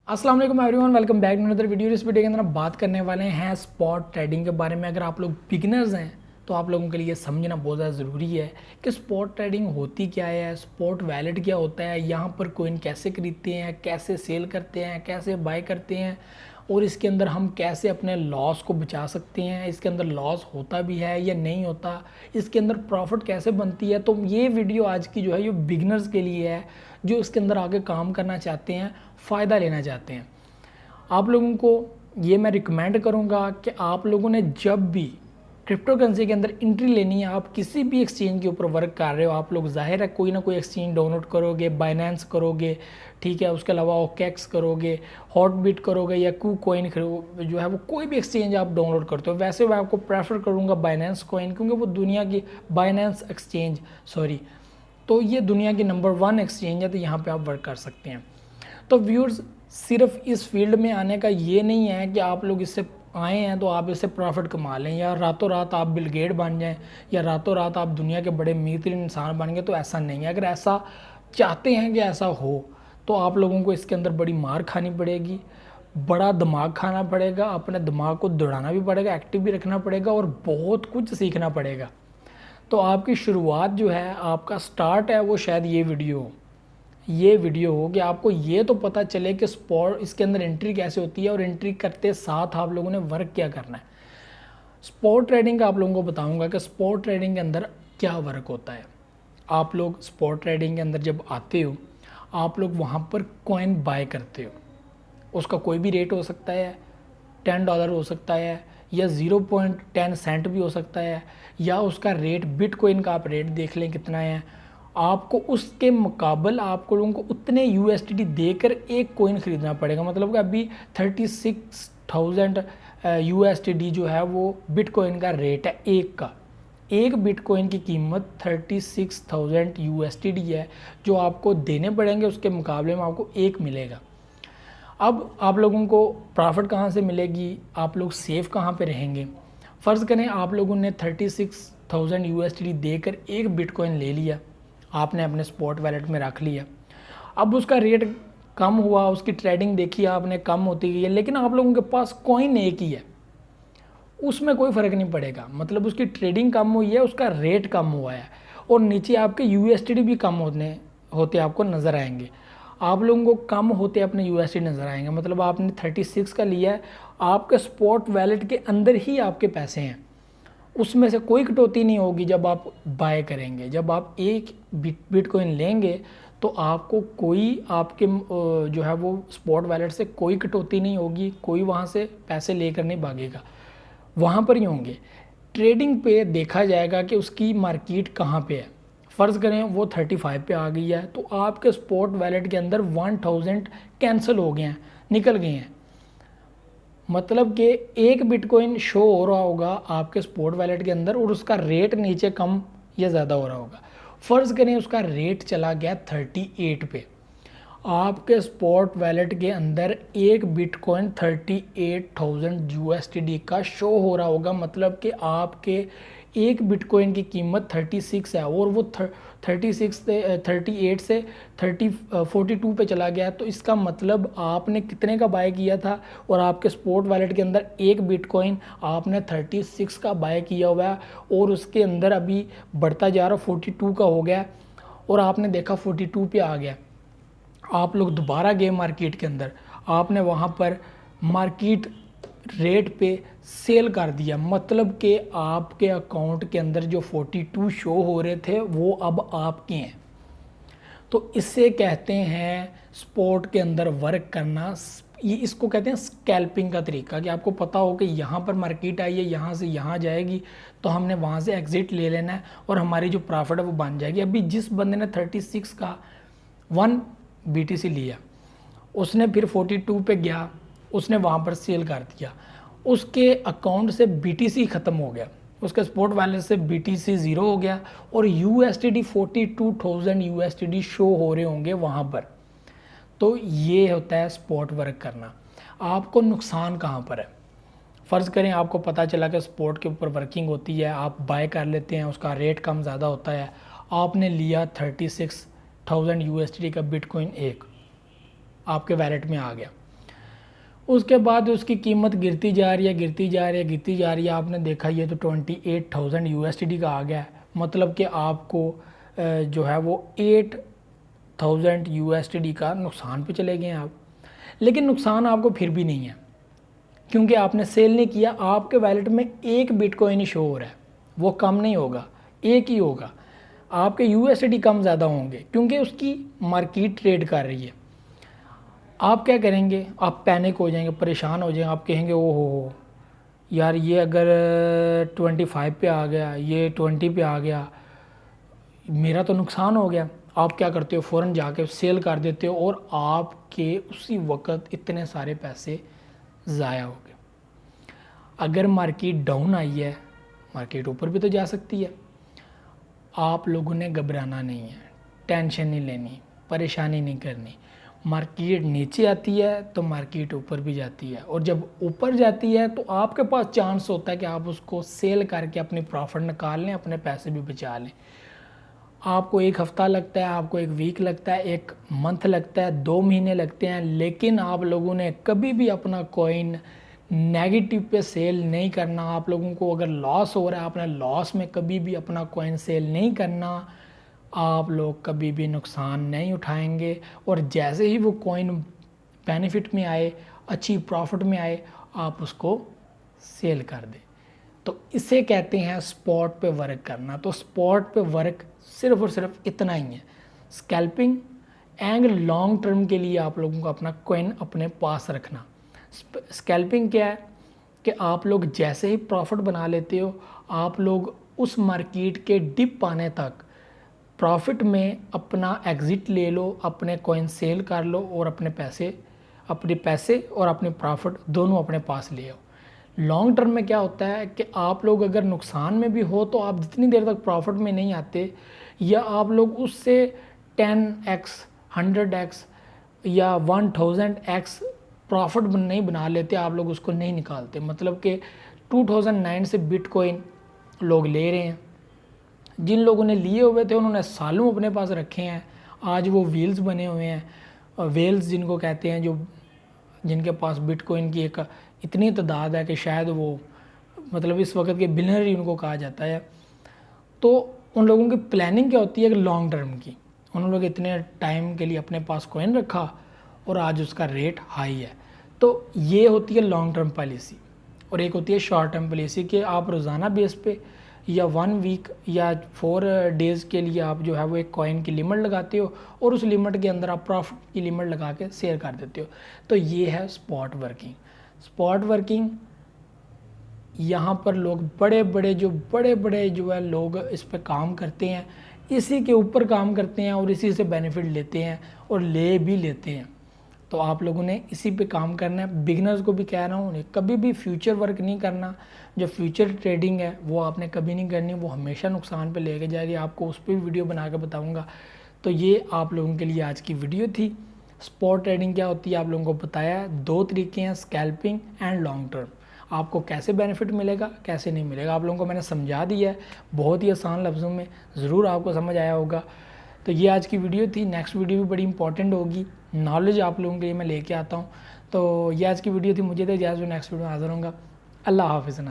अस्सलाम वालेकुम everyone, welcome back to another video. इस वीडियो के अंदर हम बात करने वाले हैं स्पॉट ट्रेडिंग के बारे में। अगर आप लोग बिगिनर्स हैं तो आप लोगों के लिए समझना बहुत ज़्यादा ज़रूरी है कि स्पॉट ट्रेडिंग होती क्या है, स्पॉट वैलेट क्या होता है, यहाँ पर कोइन कैसे खरीदते हैं, कैसे सेल करते हैं, कैसे बाय करते हैं और इसके अंदर हम कैसे अपने लॉस को बचा सकते हैं, इसके अंदर लॉस होता भी है या नहीं होता, इसके अंदर प्रॉफिट कैसे बनती है। तो ये वीडियो आज की जो है ये बिगिनर्स के लिए है जो इसके अंदर आगे काम करना चाहते हैं, फ़ायदा लेना चाहते हैं। आप लोगों को ये मैं रिकमेंड करूँगा कि आप लोगों ने जब भी क्रिप्टो करेंसी के अंदर एंट्री लेनी है, आप किसी भी एक्सचेंज के ऊपर वर्क कर रहे हो, आप लोग जाहिर है कोई ना कोई एक्सचेंज डाउनलोड करोगे, बाइनेंस करोगे, ठीक है, उसके अलावा ओकेक्स करोगे, हॉटबिट करोगे या कू कोइन जो है वो कोई भी एक्सचेंज आप डाउनलोड करते हो। वैसे मैं आपको प्रेफर करूँगा बाइनेंस कोइन, क्योंकि वो दुनिया की बाइनेंस एक्सचेंज तो ये दुनिया की नंबर 1 एक्सचेंज है, तो यहाँ पे आप वर्क कर सकते हैं। तो व्यूअर्स, सिर्फ इस फील्ड में आने का ये नहीं है कि आप लोग इससे आए हैं तो आप इससे प्रॉफिट कमा लें या रातों रात आप बिल गेट बन जाएं या रातों रात आप दुनिया के बड़े अमीर इंसान बन गए, तो ऐसा नहीं है। अगर ऐसा चाहते हैं कि ऐसा हो तो आप लोगों को इसके अंदर बड़ी मार खानी पड़ेगी, बड़ा दिमाग खाना पड़ेगा, अपने दिमाग को दौड़ाना भी पड़ेगा, एक्टिव भी रखना पड़ेगा और बहुत कुछ सीखना पड़ेगा। तो आपकी शुरुआत जो है, आपका स्टार्ट है, वो शायद ये वीडियो हो कि आपको ये तो पता चले कि स्पॉट इसके अंदर एंट्री कैसे होती है और एंट्री करते साथ आप लोगों ने वर्क क्या करना है। स्पॉट ट्रेडिंग का आप लोगों को बताऊंगा कि स्पॉट ट्रेडिंग के अंदर क्या वर्क होता है। आप लोग स्पॉट ट्रेडिंग के अंदर जब आते हो, आप लोग वहाँ पर कॉइन बाय करते हो। उसका कोई भी रेट हो सकता है, $10 हो सकता है या 0.10 सेंट भी हो सकता है, या उसका रेट बिटकॉइन का आप रेट देख लें कितना है। आपको उसके मुकाबल आपको लोगों को उतने यूएसडीटी देकर एक कॉइन ख़रीदना पड़ेगा। मतलब कि अभी 36,000 यूएसडीटी जो है वो बिटकॉइन का रेट है एक बिटकॉइन की कीमत 36,000 यूएसडीटी है, जो आपको देने पड़ेंगे, उसके मुकाबले में आपको एक मिलेगा। अब आप लोगों को प्रॉफिट कहाँ से मिलेगी, आप लोग सेफ़ कहाँ पे रहेंगे। फ़र्ज़ करें आप लोगों ने 36,000 यूएसडीटी देकर एक बिटकॉइन ले लिया, आपने अपने स्पॉट वैलेट में रख लिया। अब उसका रेट कम हुआ, उसकी ट्रेडिंग देखी आपने, कम होती गई है, लेकिन आप लोगों के पास कॉइन एक ही है, उसमें कोई फ़र्क नहीं पड़ेगा। मतलब उसकी ट्रेडिंग कम हुई है, उसका रेट कम हुआ है और नीचे आपके यूएसडीटी भी कम होते आपको नज़र आएंगे। आप लोगों को कम होते अपने यूएसडी नज़र आएंगे। मतलब आपने 36 का लिया है, आपके स्पॉट वैलेट के अंदर ही आपके पैसे हैं, उसमें से कोई कटौती नहीं होगी। जब आप बाय करेंगे, जब आप एक बिटकॉइन लेंगे तो आपको कोई आपके जो है वो स्पॉट वैलेट से कोई कटौती नहीं होगी, कोई वहाँ से पैसे लेकर नहीं भागेगा, वहाँ पर ही होंगे। ट्रेडिंग पे देखा जाएगा कि उसकी मार्केट कहाँ पे है। फ़र्ज़ करें वो 35 पे आ गई है, तो आपके स्पॉट वैलेट के अंदर 1000 कैंसिल हो गए हैं, निकल गए हैं। मतलब कि एक बिटकॉइन शो हो रहा होगा आपके स्पॉट वैलेट के अंदर और उसका रेट नीचे कम या ज़्यादा हो रहा होगा। फ़र्ज़ करें उसका रेट चला गया 38 पे, आपके स्पॉट वैलेट के अंदर एक बिटकॉइन 38,000 यूएसडीटी का शो हो रहा होगा। मतलब कि आपके एक बिटकॉइन की कीमत 36 है और वो 36 से 38 से 42 पे चला गया। तो इसका मतलब आपने कितने का बाय किया था और आपके स्पॉट वैलेट के अंदर एक बिटकॉइन आपने 36 का बाय किया हुआ है और उसके अंदर अभी बढ़ता जा रहा 42 का हो गया और आपने देखा 42 पे आ गया। आप लोग दोबारा गए मार्केट के अंदर, आपने वहाँ पर मार्केट रेट पे सेल कर दिया। मतलब कि आपके अकाउंट के अंदर जो 42 शो हो रहे थे वो अब आपके हैं। तो इससे कहते हैं स्पॉट के अंदर वर्क करना। ये इसको कहते हैं स्कैल्पिंग का तरीका, कि आपको पता हो कि यहाँ पर मार्केट आई है, यहाँ से यहाँ जाएगी तो हमने वहाँ से एग्ज़िट ले लेना है और हमारी जो प्रॉफिट है वो बन जाएगी। अभी जिस बंदे ने 36 का 1 बीटीसी लिया, उसने फिर 42 पे गया, उसने वहाँ पर सेल कर दिया, उसके अकाउंट से बीटीसी ख़त्म हो गया, उसके स्पॉट वैलेट से बीटीसी ज़ीरो हो गया और यूएसडीटी 42,000 यूएसडीटी शो हो रहे होंगे वहाँ पर। तो ये होता है स्पॉट वर्क करना। आपको नुकसान कहाँ पर है। फ़र्ज़ करें आपको पता चला कि स्पॉट के ऊपर वर्किंग होती है, आप बाय कर लेते हैं, उसका रेट कम ज़्यादा होता है, आपने लिया 36,000 यूएसडीटी का बिटकॉइन एक, आपके वैलेट में आ गया। उसके बाद उसकी कीमत गिरती जा रही है, गिरती जा रही है, गिरती जा रही है। आपने देखा ये तो 28,000 यूएसडी का आ गया है, मतलब कि आपको जो है वो 8,000 यूएसडी का नुकसान पे चले गए हैं आप। लेकिन नुकसान आपको फिर भी नहीं है, क्योंकि आपने सेल नहीं किया। आपके वैलेट में एक बिटकॉइन ही शो हो रहा है, वो कम नहीं होगा, एक ही होगा। आपके यूएसडी कम ज़्यादा होंगे क्योंकि उसकी मार्केट ट्रेड कर रही है। आप क्या करेंगे, आप पैनिक हो जाएंगे, परेशान हो जाएंगे, आप कहेंगे ओ हो यार, ये अगर 25 पे आ गया, ये 20 पे आ गया, मेरा तो नुकसान हो गया। आप क्या करते हो, फ़ौरन जाके सेल कर देते हो और आपके उसी वक्त इतने सारे पैसे ज़ाया हो गए। अगर मार्केट डाउन आई है, मार्केट ऊपर भी तो जा सकती है। आप लोगों ने घबराना नहीं है, टेंशन नहीं लेनी, परेशानी नहीं करनी। मार्केट नीचे आती है तो मार्केट ऊपर भी जाती है, और जब ऊपर जाती है तो आपके पास चांस होता है कि आप उसको सेल करके अपनी प्रॉफिट निकाल लें, अपने पैसे भी बचा लें। आपको एक हफ़्ता लगता है, आपको एक वीक लगता है, एक मंथ लगता है, 2 महीने लगते हैं, लेकिन आप लोगों ने कभी भी अपना कॉइन नेगेटिव पे सेल नहीं करना। आप लोगों को अगर लॉस हो रहा है, आपने लॉस में कभी भी अपना कॉइन सेल नहीं करना। आप लोग कभी भी नुकसान नहीं उठाएंगे, और जैसे ही वो कॉइन बेनिफिट में आए, अच्छी प्रॉफिट में आए, आप उसको सेल कर दें। तो इसे कहते हैं स्पॉट पे वर्क करना। तो स्पॉट पे वर्क सिर्फ और सिर्फ इतना ही है, स्कैल्पिंग एंड लॉन्ग टर्म के लिए आप लोगों को अपना कॉइन अपने पास रखना। स्कैल्पिंग क्या है कि आप लोग जैसे ही प्रॉफिट बना लेते हो, आप लोग उस मार्केट के डिप आने तक प्रॉफिट में अपना एग्ज़िट ले लो, अपने कॉइन सेल कर लो और अपने पैसे और अपने प्रॉफिट दोनों अपने पास ले आओ। लॉन्ग टर्म में क्या होता है कि आप लोग अगर नुकसान में भी हो तो आप जितनी देर तक प्रॉफिट में नहीं आते, या आप लोग उससे 10x 100x या 1000x प्रॉफिट नहीं बना लेते, आप लोग उसको नहीं निकालते। मतलब कि 2009 से बिटकॉइन लोग ले रहे हैं, जिन लोगों ने लिए हुए थे उन्होंने सालों अपने पास रखे हैं, आज वो व्हील्स बने हुए हैं, और वेल्स जिनको कहते हैं, जो जिनके पास बिटकॉइन की एक इतनी तादाद है कि शायद वो, मतलब इस वक्त के बिलियनर उनको कहा जाता है। तो उन लोगों की प्लानिंग क्या होती है कि लॉन्ग टर्म की, उन लोग इतने टाइम के लिए अपने पास कॉइन रखा और आज उसका रेट हाई है। तो ये होती है लॉन्ग टर्म पॉलिसी, और एक होती है शॉर्ट टर्म पॉलिसी कि आप रोज़ाना बेस पे या 1 वीक या 4 डेज़ के लिए आप जो है वो एक कॉइन की लिमिट लगाते हो, और उस लिमिट के अंदर आप प्रॉफिट की लिमिट लगा के शेयर कर देते हो। तो ये है स्पॉट वर्किंग। स्पॉट वर्किंग यहाँ पर लोग बड़े बड़े जो है लोग इस पर काम करते हैं, इसी के ऊपर काम करते हैं और इसी से बेनिफिट लेते हैं और ले भी लेते हैं। तो आप लोगों ने इसी पे काम करना है। बिगिनर्स को भी कह रहा हूँ, कभी भी फ्यूचर वर्क नहीं करना। जो फ्यूचर ट्रेडिंग है वो आपने कभी नहीं करनी, वो हमेशा नुकसान पे लेके जाएगी। आपको उस पर भी वीडियो बना के बताऊँगा। तो ये आप लोगों के लिए आज की वीडियो थी। स्पॉट ट्रेडिंग क्या होती है आप लोगों को बताया है। 2 तरीके हैं, स्कैल्पिंग एंड लॉन्ग टर्म। आपको कैसे बेनिफिट मिलेगा, कैसे नहीं मिलेगा, आप लोगों को मैंने समझा दिया है बहुत ही आसान लफ्ज़ों में, ज़रूर आपको समझ आया होगा। तो ये आज की वीडियो थी। नेक्स्ट वीडियो भी बड़ी इंपॉर्टेंट होगी, नॉलेज आप लोगों के लिए मैं लेके आता हूँ। तो ये आज की वीडियो थी, मुझे तो इजाज़त, नेक्स्ट वीडियो में हाज़िर होऊंगा। अल्लाह हाफ़िज़।